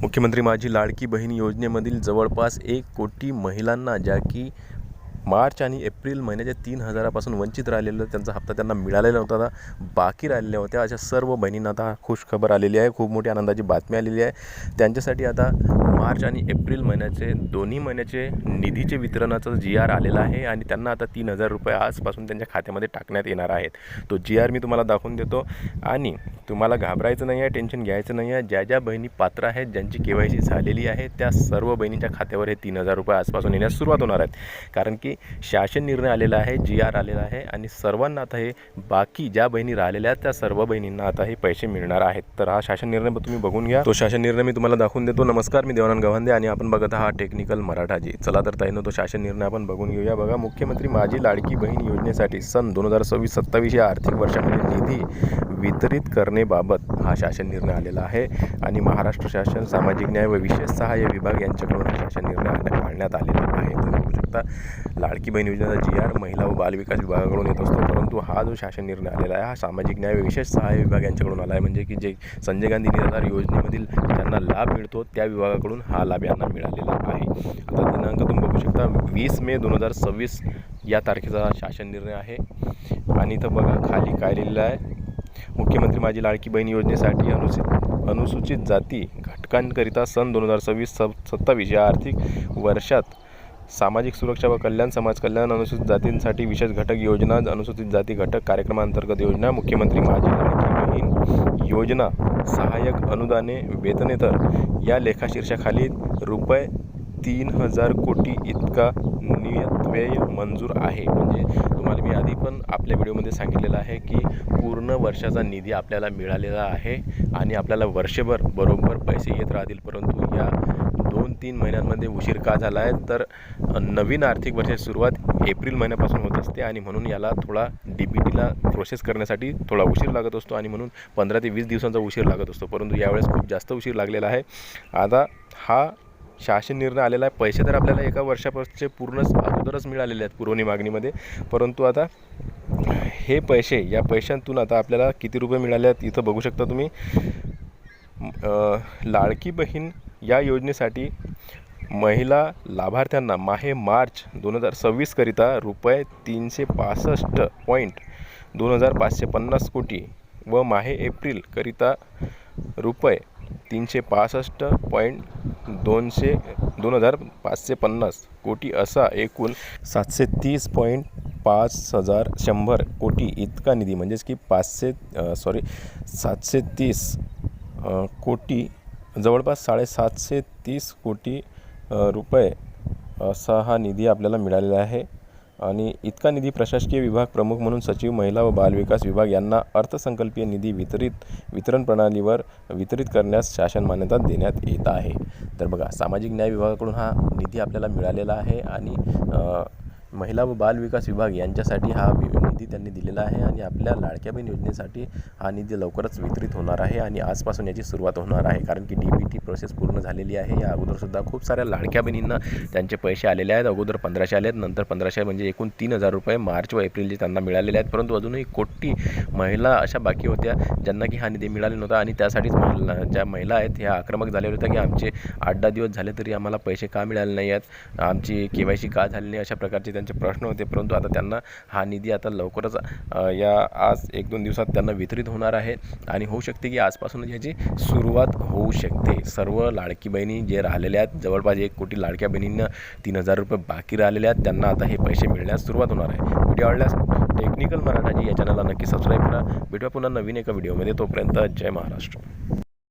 मुख्यमंत्री माझी लाडकी बहीण योजनेमधील जवळपास 1 कोटी महिलांना ज्या की मार्च आणि एप्रिल महिन्याच्या 3,000पासून वंचित राहिलेलं त्यांचा हप्ता त्यांना मिळालेला नव्हता, बाकी राहिलेल्या होत्या. अशा सर्व बहिणींना आता खुशखबर आलेली आहे. खूप मोठी आनंदाची बातमी आलेली आहे. त्यांच्यासाठी आता मार्च आणि एप्रिल महिन्याचे दोन्ही महिन्याचे निधीचे वितरणाचं GR आलेला आहे आणि त्यांना आता 3,000 रुपये आजपासून त्यांच्या खात्यामध्ये टाकण्यात येणार आहेत. तो GR मी तुम्हाला दाखवून देतो आणि तुम्हाला घाबरायचं नाही आहे, टेन्शन घ्यायचं नाही आहे. ज्या ज्या बहिणी पात्र आहेत, ज्यांची KYC झालेली आहे, त्या सर्व बहिणींच्या खात्यावर हे 3,000 रुपये आजपासून येण्यास सुरुवात होणार आहेत. कारण की शासन निर्णय आलेला आहे, GR आलेला आहे आणि सर्वांना आता हे बाकी ज्या बहिणी राहिलेल्या आहेत त्या सर्व बहिणींना आता हे पैसे मिळणार आहेत. तर हा शासन निर्णय तुम्ही बघून घ्या. तो शासन निर्णय मी तुम्हाला दाखवून देतो. नमस्कार, मी देवानंद गव्हांदे आणि आपण बघत आहात टेक्निकल मराठाजी. चला तर ताईंनो, तो शासन निर्णय आपण बघून घेऊया. बघा, मुख्यमंत्री माझी लाडकी बहीण योजनेसाठी सन 2026-27 या आर्थिक वर्षामध्ये निधी वितरित करण्याबाबत हा शासन निर्णय आलेला आहे आणि महाराष्ट्र शासन सामाजिक न्याय व विशेष सहाय्य विभाग यांच्याकडून हा शासन निर्णय काढण्यात आलेला आहे. तुम्ही बघू शकता, लाडकी बहीण योजनेचा GR महिला व बालविकास विभागाकडून येत असतो, परंतु हा जो शासन निर्णय आलेला आहे हा सामाजिक न्याय व विशेष सहाय्य विभाग यांच्याकडून आला आहे. म्हणजे की जे संजय गांधी निराधार योजनेमधील ज्यांना लाभ मिळतो त्या विभागाकडून हा लाभ यांना मिळालेला आहे. आता दिनांक तुम्ही बघू शकता 20 मे 2026 या तारखेचा शासन निर्णय आहे आणि इथं बघा खाली काय लिहिलेलं आहे, मुख्यमंत्री माझी लाडकी बहीण योजनेसाठी अनुसूचित जाती घटकांकरिता सन 2026-27 या आर्थिक वर्षात सामाजिक सुरक्षा व कल्याण, समाज कल्याण, अनुसूचित जातींसाठी विशेष घटक योजना, अनुसूचित जाती घटक कार्यक्रमांतर्गत योजना, मुख्यमंत्री माझी लाडकी बहीण योजना, सहाय्यक अनुदाने, वेतनेतर या लेखाशीर्षाखाली रुपये 3,000 कोटी इतका नियत व्यय मंजूर आहे. म्हणजे तुम्हाला मी आधी पण आपल्या व्हिडिओमध्ये सांगितलेलं आहे की पूर्ण वर्षाचा निधी आपल्याला मिळालेला आहे आणि आपल्याला वर्षभर बरोबर पैसे येत राहतील. परंतु या 2-3 महिन्यांमध्ये उशीर का झाला आहे, तर नवीन आर्थिक वर्षाची सुरुवात एप्रिल महिन्यापासून होत असते आणि म्हणून याला थोडा DBTला प्रोसेस करण्यासाठी थोडा उशीर लागत असतो आणि म्हणून 15 ते 20 दिवसांचा उशीर लागत असतो. परंतु यावेळेस खूप जास्त उशीर लागलेला आहे. आता हा शासन निर्णय आलेला आहे. पैसे तर आपल्याला एका वर्षापासूनचे अगोदरच मिळालेले आहेत पुरवणी मागणीमध्ये, परंतु आता हे पैसे, या पैशांतून आता आपल्याला किती रुपये मिळाले आहेत इथं बघू शकता तुम्ही. लाडकी बहीण या योजनेसाठी महिला लाभार्थ्यांना मार्च 2026 करिता रुपये 365.2550 कोटी व एप्रिल करिता रुपये 365.2550 कोटी असा एकूण 730.5100 कोटी इतका निधी, म्हणजेच की 730 कोटी, जवळपास 730 कोटी रुपये असा हा निधी आपल्याला मिळालेला आहे. आणि इतका निधी प्रशासकीय विभाग प्रमुख म्हणून सचिव, महिला व बालविकास विभाग यांना अर्थसंकल्पीय निधी वितरण प्रणालीवर वितरित करण्यास शासन मान्यता देण्यात येत आहे. तर बघा, सामाजिक न्याय विभागाकडून हा निधी आपल्याला मिळालेला आहे आणि महिला व बालविकास विभाग यांच्यासाठी हा निधी त्यांनी दिलेला आहे आणि आपल्या लाडक्या बहीण योजनेसाठी हा निधी लवकरच वितरित होणार आहे आणि आजपासून याची सुरुवात होणार आहे. कारण की DBT प्रोसेस पूर्ण झालेली आहे. या अगोदरसुद्धा खूप साऱ्या लाडक्या बहिणींना त्यांचे पैसे आलेले आहेत. अगोदर 1,500 आले आहेत, नंतर 1,500, म्हणजे एकूण 3,000 रुपये मार्च व एप्रिलचे त्यांना मिळालेले आहेत. परंतु अजूनही कोटी महिला अशा बाकी होत्या ज्यांना की हा निधी मिळाला नव्हता आणि त्यासाठीच ज्या महिला आहेत ह्या आक्रमक झालेल्या होत्या की आमचे 8-10 दिवस झाले तरी आम्हाला पैसे का मिळाले नाही आहेत, आमची KYC का झाली नाही, अशा प्रकारचे त्यांचे प्रश्न होते. परंतु आता त्यांना हा निधी आता लवकरच आज 1-2 दिवसात त्यांना वितरित होणार आहे आणि होऊ शकते की आजपासूनच याची सुरुवात होऊ शकते. सर्व लाडकी बहिणी जे राहिलेल्या आहेत, जवळपास 1 कोटी लाडक्या बहिणींना 3,000 रुपये बाकी राहिलेले आहेत, त्यांना आता हे पैसे मिळण्यास सुरुवात होणार आहे. व्हिडिओ आवडल्यास टेक्निकल मराठाजी या चॅनलला नक्की सबस्क्राईब करा. भेटूया पुन्हा नवीन एका व्हिडिओमध्ये. तोपर्यंत जय महाराष्ट्र.